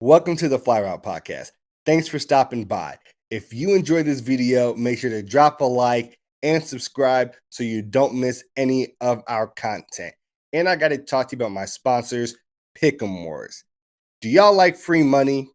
Welcome to the Fly Route Podcast. Thanks for stopping by. If you enjoyed this video, make sure to drop a like and subscribe so you don't miss any of our content. And I got to talk to you about my sponsors, Pick'em Wars. Do y'all like free money?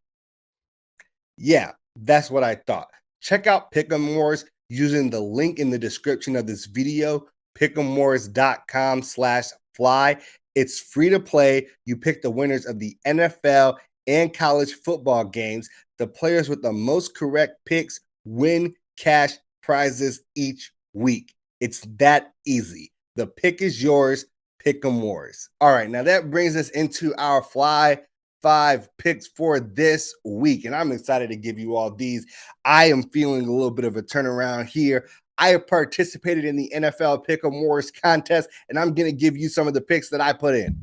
Yeah, that's what I thought. Check out Pick'em Wars using the link in the description of this video, pick'emwars.com/fly. It's free to play. You pick the winners of the NFL and college football games. The players with the most correct picks win cash prizes each week. It's that easy. The pick is yours. Pick'em Wars. All right, now that brings us into our Fly 5 picks for this week, and I'm excited to give you all these. I am feeling a little bit of a turnaround here. I have participated in the NFL Pick'em Wars contest, and I'm going to give you some of the picks that I put in.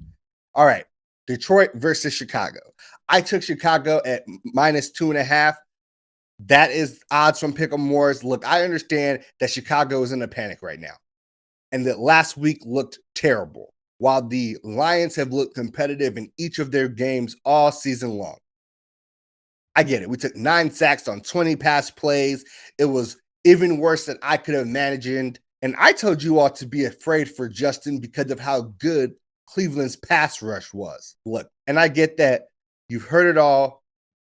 All right, Detroit versus Chicago. I took Chicago at -2.5. That is odds from Pick'em Wars. Look, I understand that Chicago is in a panic right now, and that last week looked terrible, while the Lions have looked competitive in each of their games all season long. I get it. We took 9 sacks on 20 pass plays. It was even worse than I could have imagined. And I told you all to be afraid for Justin because of how good Cleveland's pass rush was. Look, and I get that. You've heard it all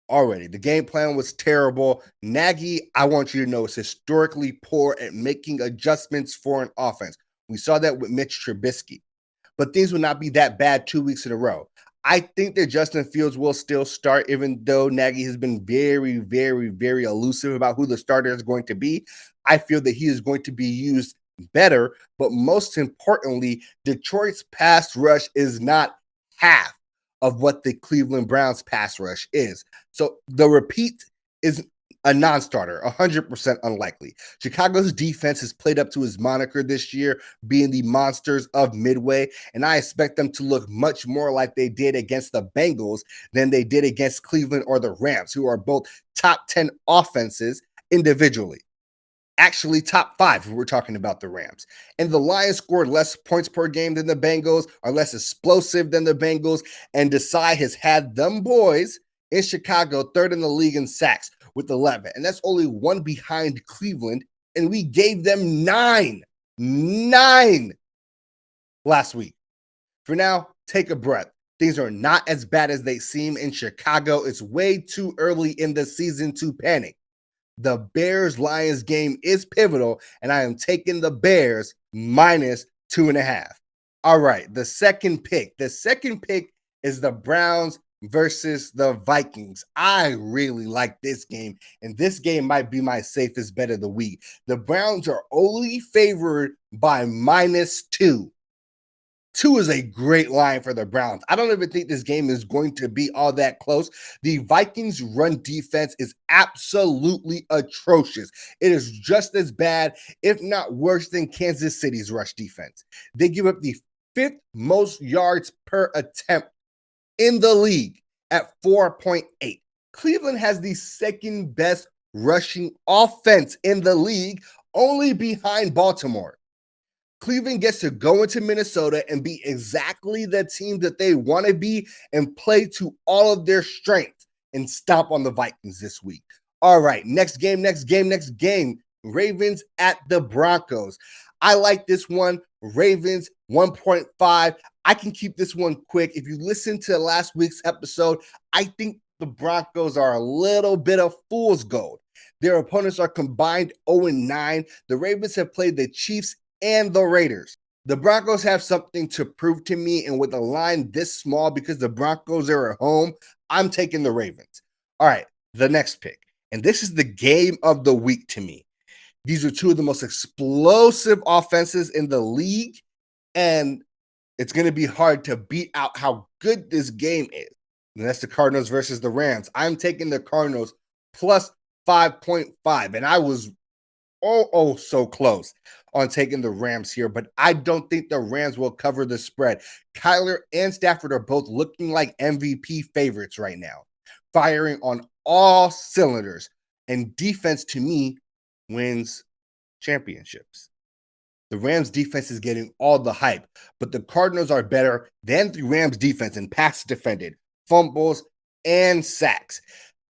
already. The game plan was terrible. Nagy, I want you to know, is historically poor at making adjustments for an offense. We saw that with Mitch Trubisky. But things will not be that bad 2 weeks in a row. I think that Justin Fields will still start, even though Nagy has been very, very, very elusive about who the starter is going to be. I feel that he is going to be used better, but most importantly, Detroit's pass rush is not half of what the Cleveland Browns pass rush is. So the repeat is a non-starter, 100% unlikely. Chicago's defense has played up to his moniker this year, being the monsters of Midway, and I expect them to look much more like they did against the Bengals than they did against Cleveland or the Rams, who are both top 10 offenses individually. Actually, top 5 if we're talking about the Rams. And the Lions scored less points per game than the Bengals, are less explosive than the Bengals, and Desai has had them boys in Chicago third in the league in sacks with 11. And that's only one behind Cleveland, and we gave them 9 last week. For now, take a breath. Things are not as bad as they seem in Chicago. It's way too early in the season to panic. The Bears-Lions game is pivotal, and I am taking the Bears -2.5. All right, the second pick. The second pick is the Browns versus the Vikings. I really like this game, and this game might be my safest bet of the week. The Browns are only favored by -2. 2 is a great line for the Browns. I don't even think this game is going to be all that close. The Vikings' run defense is absolutely atrocious. It is just as bad, if not worse, than Kansas City's rush defense. They give up the 5th most yards per attempt in the league at 4.8. Cleveland has the second best rushing offense in the league, only behind Baltimore. Cleveland gets to go into Minnesota and be exactly the team that they want to be and play to all of their strengths and stomp on the Vikings this week. All right, next game. Ravens at the Broncos. I like this one. Ravens 1.5. I can keep this one quick. If you listen to last week's episode, I think the Broncos are a little bit of fool's gold. Their opponents are combined 0-9. The Ravens have played the Chiefs and the Raiders. The Broncos have something to prove to me, and with a line this small, because the Broncos are at home, I'm taking the Ravens. All right, the next pick, and this is the game of the week to me. These are 2 of the most explosive offenses in the league, and it's going to be hard to beat out how good this game is. And that's the Cardinals versus the Rams. I'm taking the Cardinals plus 5.5, and I was so close on taking the Rams here, but I don't think the Rams will cover the spread. Kyler and Stafford are both looking like MVP favorites right now, firing on all cylinders, and defense to me wins championships. The Rams defense is getting all the hype, but the Cardinals are better than the Rams defense in pass defended, fumbles, and sacks.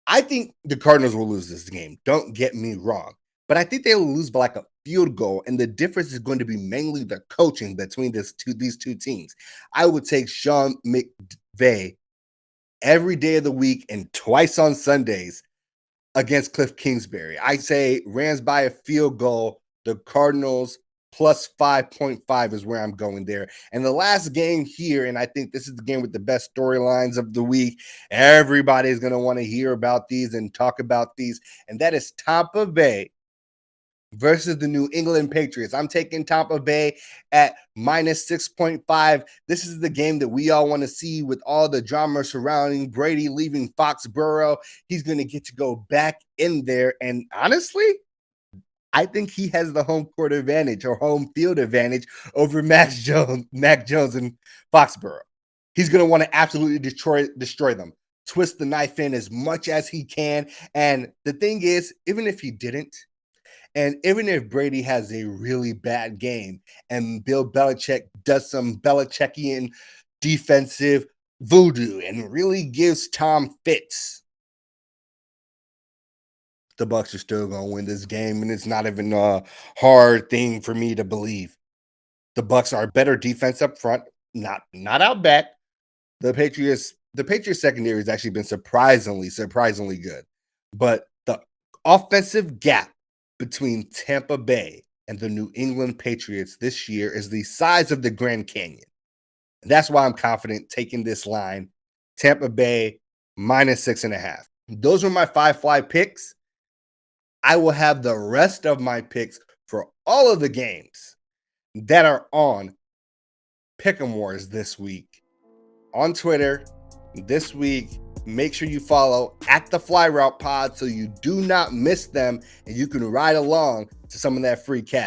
I think the Cardinals will lose this game. Don't get me wrong. But I think they will lose by like a field goal. And the difference is going to be mainly the coaching between these two teams. I would take Sean McVay every day of the week and twice on Sundays against Cliff Kingsbury. I say Rams by a field goal. The Cardinals plus 5.5 is where I'm going there. And the last game here, and I think this is the game with the best storylines of the week. Everybody's going to want to hear about these and talk about these. And that is Tampa Bay versus the New England Patriots. I'm taking Tampa Bay at minus 6.5. This is the game that we all want to see with all the drama surrounding Brady leaving Foxborough. He's going to get to go back in there. And honestly, I think he has the home court advantage or home field advantage over Mac Jones in Foxborough. He's going to want to absolutely destroy them, twist the knife in as much as he can. And the thing is, even if he didn't, and even if Brady has a really bad game and Bill Belichick does some Belichickian defensive voodoo and really gives Tom fits, the Bucs are still going to win this game, and it's not even a hard thing for me to believe. The Bucs are better defense up front, not out back. The Patriots secondary has actually been surprisingly good, but the offensive gap between Tampa Bay and the New England Patriots this year is the size of the Grand Canyon. And that's why I'm confident taking this line, Tampa Bay minus 6.5. Those were my 5 fly picks. I will have the rest of my picks for all of the games that are on Pick'em Wars this week on Twitter this week. Make sure you follow at the Fly Route Pod so you do not miss them and you can ride along to some of that free cash.